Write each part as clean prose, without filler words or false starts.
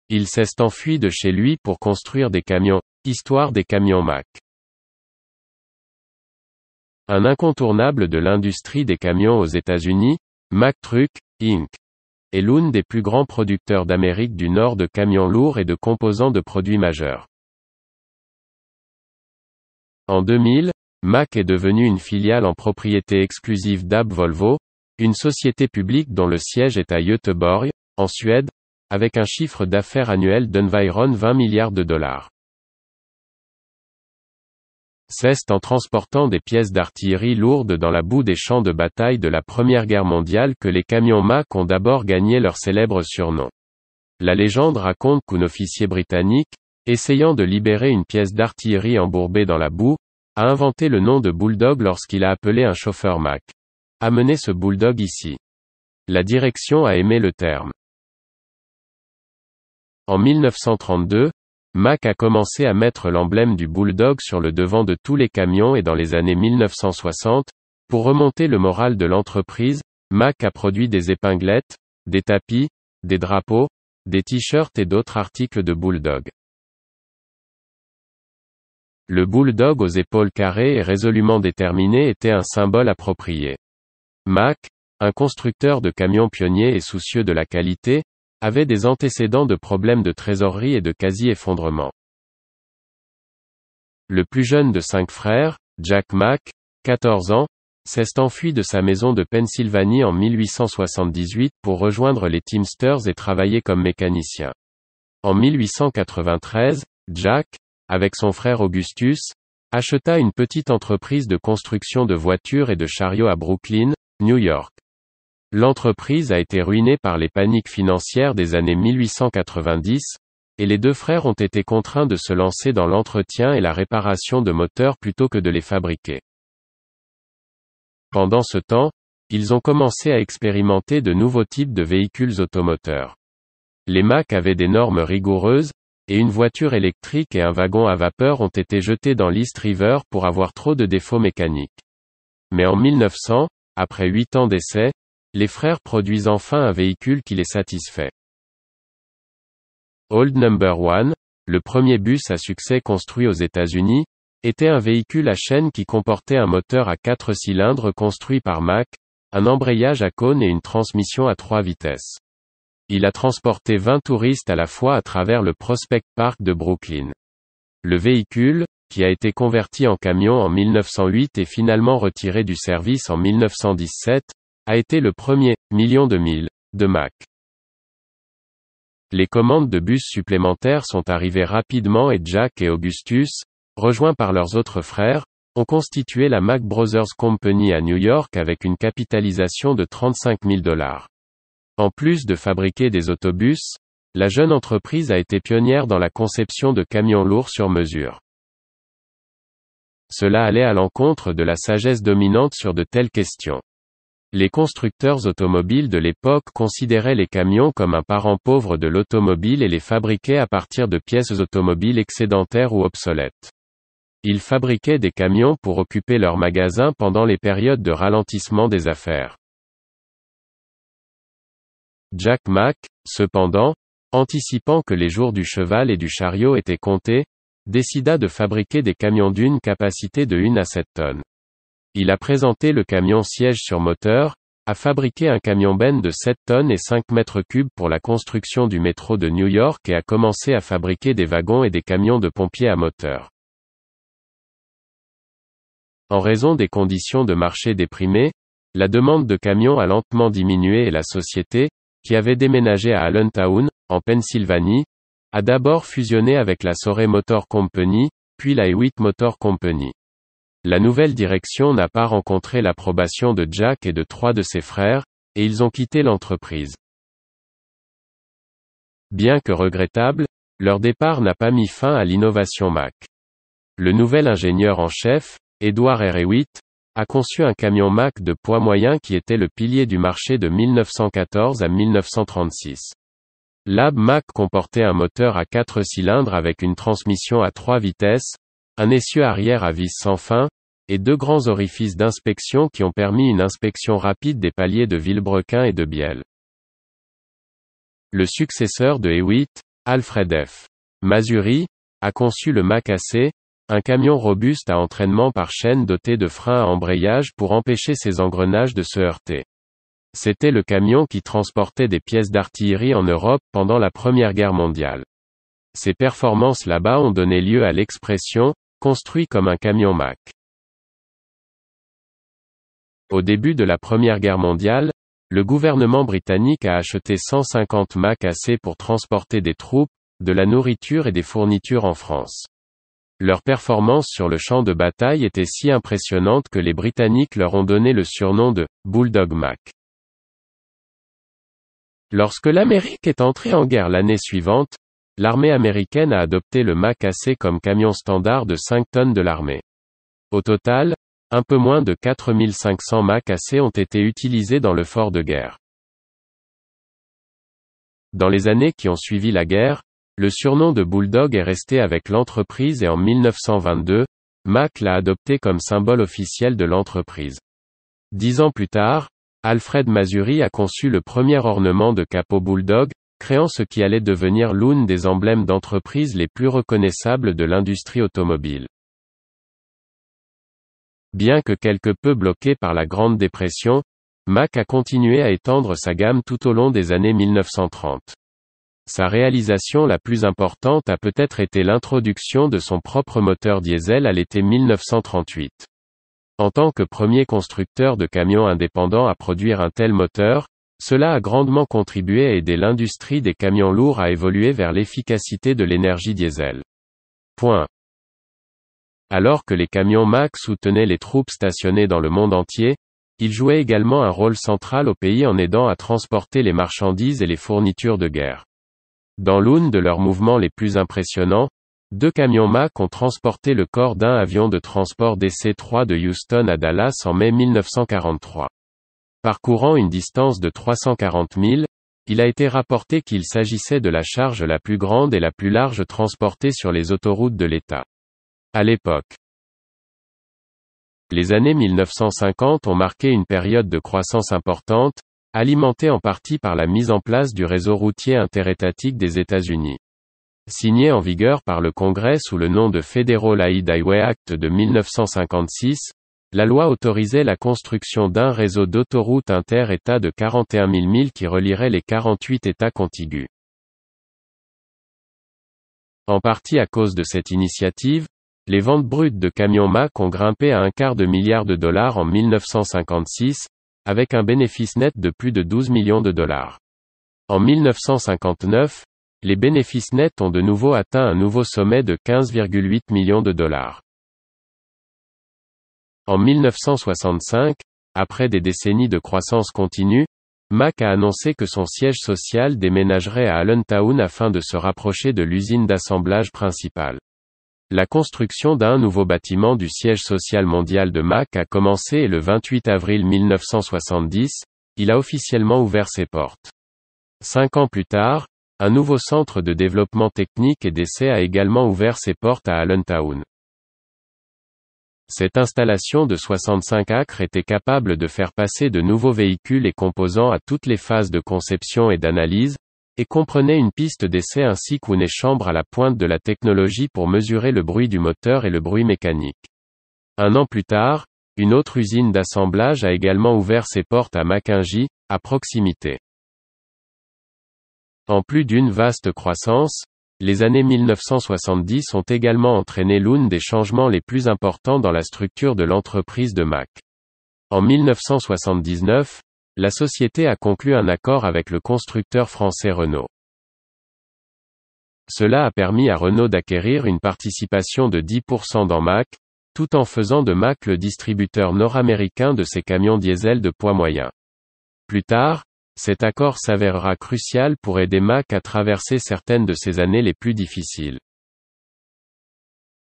il s'est enfui de chez lui pour construire des camions, histoire des camions Mack. Un incontournable de l'industrie des camions aux États-Unis, Mack Truck, Inc. est l'un des plus grands producteurs d'Amérique du Nord de camions lourds et de composants de produits majeurs. En 2000, Mack est devenu une filiale en propriété exclusive d'ABB Volvo, une société publique dont le siège est à Göteborg, en Suède, avec un chiffre d'affaires annuel d'environ 20 milliards de dollars. C'est en transportant des pièces d'artillerie lourdes dans la boue des champs de bataille de la Première Guerre mondiale que les camions Mack ont d'abord gagné leur célèbre surnom. La légende raconte qu'un officier britannique, essayant de libérer une pièce d'artillerie embourbée dans la boue, a inventé le nom de Bulldog lorsqu'il a appelé un chauffeur Mack. Amenez ce Bulldog ici. La direction a aimé le terme. En 1932, Mack a commencé à mettre l'emblème du Bulldog sur le devant de tous les camions et dans les années 1960, pour remonter le moral de l'entreprise, Mack a produit des épinglettes, des tapis, des drapeaux, des t-shirts et d'autres articles de Bulldog. Le Bulldog aux épaules carrées et résolument déterminé était un symbole approprié. Mack, un constructeur de camions pionnier et soucieux de la qualité, avait des antécédents de problèmes de trésorerie et de quasi-effondrement. Le plus jeune de 5 frères, Jack Mack, 14 ans, s'est enfui de sa maison de Pennsylvanie en 1878 pour rejoindre les Teamsters et travailler comme mécanicien. En 1893, Jack, avec son frère Augustus, acheta une petite entreprise de construction de voitures et de chariots à Brooklyn, New York. L'entreprise a été ruinée par les paniques financières des années 1890, et les deux frères ont été contraints de se lancer dans l'entretien et la réparation de moteurs plutôt que de les fabriquer. Pendant ce temps, ils ont commencé à expérimenter de nouveaux types de véhicules automoteurs. Les Mack avaient des normes rigoureuses, et une voiture électrique et un wagon à vapeur ont été jetés dans l'East River pour avoir trop de défauts mécaniques. Mais en 1900, après 8 ans d'essais, les frères produisent enfin un véhicule qui les satisfait. Old Number One, le premier bus à succès construit aux États-Unis, était un véhicule à chaîne qui comportait un moteur à 4 cylindres construit par Mack, un embrayage à cône et une transmission à 3 vitesses. Il a transporté 20 touristes à la fois à travers le Prospect Park de Brooklyn. Le véhicule, qui a été converti en camion en 1908 et finalement retiré du service en 1917, a été le premier million de miles de Mack. Les commandes de bus supplémentaires sont arrivées rapidement et Jack et Augustus, rejoints par leurs autres frères, ont constitué la Mack Brothers Company à New York avec une capitalisation de $35 000. En plus de fabriquer des autobus, la jeune entreprise a été pionnière dans la conception de camions lourds sur mesure. Cela allait à l'encontre de la sagesse dominante sur de telles questions. Les constructeurs automobiles de l'époque considéraient les camions comme un parent pauvre de l'automobile et les fabriquaient à partir de pièces automobiles excédentaires ou obsolètes. Ils fabriquaient des camions pour occuper leurs magasins pendant les périodes de ralentissement des affaires. Jack Mack, cependant, anticipant que les jours du cheval et du chariot étaient comptés, décida de fabriquer des camions d'une capacité de 1 à 7 tonnes. Il a présenté le camion siège sur moteur, a fabriqué un camion benne de 7 tonnes et 5 mètres cubes pour la construction du métro de New York et a commencé à fabriquer des wagons et des camions de pompiers à moteur. En raison des conditions de marché déprimées, la demande de camions a lentement diminué et la société, qui avait déménagé à Allentown, en Pennsylvanie, a d'abord fusionné avec la Soray Motor Company, puis la Hewitt Motor Company. La nouvelle direction n'a pas rencontré l'approbation de Jack et de 3 de ses frères, et ils ont quitté l'entreprise. Bien que regrettable, leur départ n'a pas mis fin à l'innovation Mack. Le nouvel ingénieur en chef, Edward R. Hewitt, a conçu un camion Mack de poids moyen qui était le pilier du marché de 1914 à 1936. L'ABB Mack comportait un moteur à 4 cylindres avec une transmission à 3 vitesses, un essieu arrière à vis sans fin, et 2 grands orifices d'inspection qui ont permis une inspection rapide des paliers de vilebrequin et de bielle. Le successeur de Hewitt, Alfred F. Masuri, a conçu le Mack AC, un camion robuste à entraînement par chaîne doté de freins à embrayage pour empêcher ses engrenages de se heurter. C'était le camion qui transportait des pièces d'artillerie en Europe pendant la Première Guerre mondiale. Ses performances là-bas ont donné lieu à l'expression « construit comme un camion Mack ». Au début de la Première Guerre mondiale, le gouvernement britannique a acheté 150 Mack AC pour transporter des troupes, de la nourriture et des fournitures en France. Leur performance sur le champ de bataille était si impressionnante que les Britanniques leur ont donné le surnom de « Bulldog Mack ». Lorsque l'Amérique est entrée en guerre l'année suivante, l'armée américaine a adopté le Mack AC comme camion standard de 5 tonnes de l'armée. Au total, un peu moins de 4500 Mack AC ont été utilisés dans le fort de guerre. Dans les années qui ont suivi la guerre, le surnom de Bulldog est resté avec l'entreprise et en 1922, Mack l'a adopté comme symbole officiel de l'entreprise. 10 ans plus tard, Alfred Masuri a conçu le premier ornement de capot Bulldog, créant ce qui allait devenir l'une des emblèmes d'entreprise les plus reconnaissables de l'industrie automobile. Bien que quelque peu bloqué par la Grande Dépression, Mack a continué à étendre sa gamme tout au long des années 1930. Sa réalisation la plus importante a peut-être été l'introduction de son propre moteur diesel à l'été 1938. En tant que premier constructeur de camions indépendant à produire un tel moteur, cela a grandement contribué à aider l'industrie des camions lourds à évoluer vers l'efficacité de l'énergie diesel. Point. Alors que les camions Mack soutenaient les troupes stationnées dans le monde entier, ils jouaient également un rôle central au pays en aidant à transporter les marchandises et les fournitures de guerre. Dans l'une de leurs mouvements les plus impressionnants, 2 camions Mack ont transporté le corps d'un avion de transport DC-3 de Houston à Dallas en mai 1943. Parcourant une distance de 340 000, il a été rapporté qu'il s'agissait de la charge la plus grande et la plus large transportée sur les autoroutes de l'État. À l'époque, les années 1950 ont marqué une période de croissance importante, alimentée en partie par la mise en place du réseau routier interétatique des États-Unis. Signée en vigueur par le Congrès sous le nom de Federal Highway Act de 1956, la loi autorisait la construction d'un réseau d'autoroutes inter-États de 41 000 milles qui relierait les 48 États contigus. En partie à cause de cette initiative, les ventes brutes de camions Mack ont grimpé à $250 millions en 1956, avec un bénéfice net de plus de 12 millions de dollars. En 1959, les bénéfices nets ont de nouveau atteint un nouveau sommet de 15,8 millions de dollars. En 1965, après des décennies de croissance continue, Mack a annoncé que son siège social déménagerait à Allentown afin de se rapprocher de l'usine d'assemblage principale. La construction d'un nouveau bâtiment du siège social mondial de Mack a commencé et le 28 avril 1970, il a officiellement ouvert ses portes. 5 ans plus tard, un nouveau centre de développement technique et d'essai a également ouvert ses portes à Allentown. Cette installation de 65 acres était capable de faire passer de nouveaux véhicules et composants à toutes les phases de conception et d'analyse, et comprenait une piste d'essai ainsi qu'une chambre à la pointe de la technologie pour mesurer le bruit du moteur et le bruit mécanique. 1 an plus tard, une autre usine d'assemblage a également ouvert ses portes à Macungie, à proximité. En plus d'une vaste croissance, les années 1970 ont également entraîné l'une des changements les plus importants dans la structure de l'entreprise de Mack. En 1979, la société a conclu un accord avec le constructeur français Renault. Cela a permis à Renault d'acquérir une participation de 10% dans Mack, tout en faisant de Mack le distributeur nord-américain de ses camions diesel de poids moyen. Plus tard, cet accord s'avérera crucial pour aider Mack à traverser certaines de ses années les plus difficiles.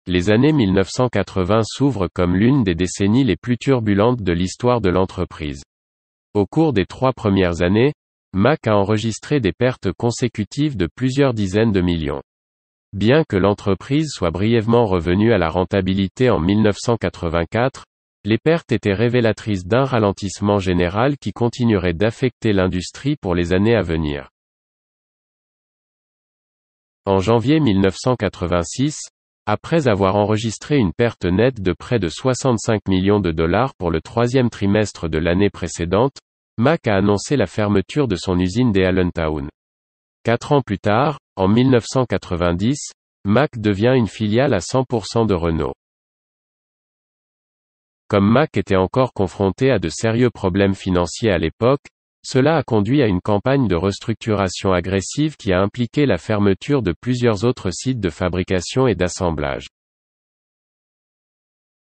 Les années 1980 s'ouvrent comme l'une des décennies les plus turbulentes de l'histoire de l'entreprise. Au cours des 3 premières années, Mack a enregistré des pertes consécutives de plusieurs dizaines de millions. Bien que l'entreprise soit brièvement revenue à la rentabilité en 1984, les pertes étaient révélatrices d'un ralentissement général qui continuerait d'affecter l'industrie pour les années à venir. En janvier 1986, après avoir enregistré une perte nette de près de 65 millions de dollars pour le troisième trimestre de l'année précédente, Mack a annoncé la fermeture de son usine d'Allentown. 4 ans plus tard, en 1990, Mack devient une filiale à 100% de Renault. Comme Mack était encore confronté à de sérieux problèmes financiers à l'époque, cela a conduit à une campagne de restructuration agressive qui a impliqué la fermeture de plusieurs autres sites de fabrication et d'assemblage.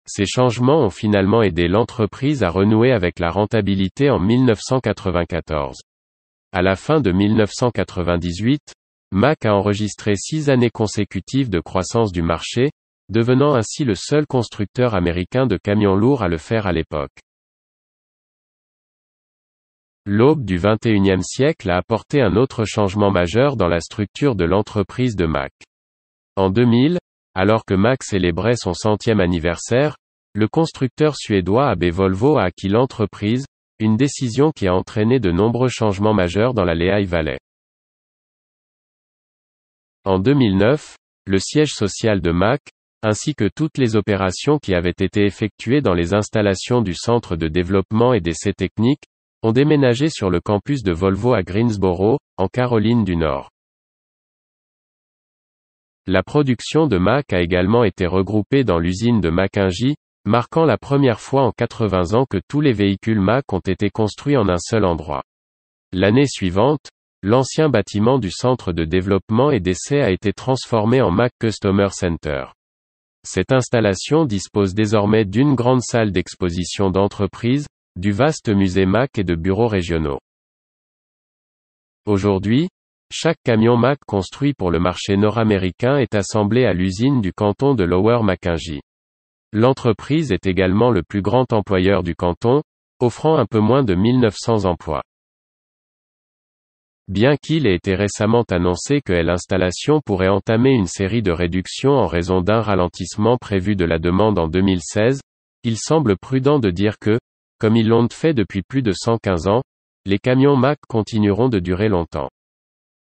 Ces changements ont finalement aidé l'entreprise à renouer avec la rentabilité en 1994. À la fin de 1998, Mack a enregistré 6 années consécutives de croissance du marché, devenant ainsi le seul constructeur américain de camions lourds à le faire à l'époque. L'aube du XXIe siècle a apporté un autre changement majeur dans la structure de l'entreprise de Mack. En 2000, alors que Mack célébrait son 100e anniversaire, le constructeur suédois AB Volvo a acquis l'entreprise, une décision qui a entraîné de nombreux changements majeurs dans la Lehigh Valley. En 2009, le siège social de Mack, ainsi que toutes les opérations qui avaient été effectuées dans les installations du Centre de développement et d'essais techniques, ont déménagé sur le campus de Volvo à Greensboro, en Caroline du Nord. La production de Mack a également été regroupée dans l'usine de Macungie, marquant la première fois en 80 ans que tous les véhicules Mack ont été construits en un seul endroit. L'année suivante, l'ancien bâtiment du centre de développement et d'essai a été transformé en Mack Customer Center. Cette installation dispose désormais d'une grande salle d'exposition d'entreprise, du vaste musée Mack et de bureaux régionaux. Aujourd'hui, chaque camion Mack construit pour le marché nord-américain est assemblé à l'usine du canton de Lower Macungie. L'entreprise est également le plus grand employeur du canton, offrant un peu moins de 1900 emplois. Bien qu'il ait été récemment annoncé que l'installation pourrait entamer une série de réductions en raison d'un ralentissement prévu de la demande en 2016, il semble prudent de dire que, comme ils l'ont fait depuis plus de 115 ans, les camions Mack continueront de durer longtemps.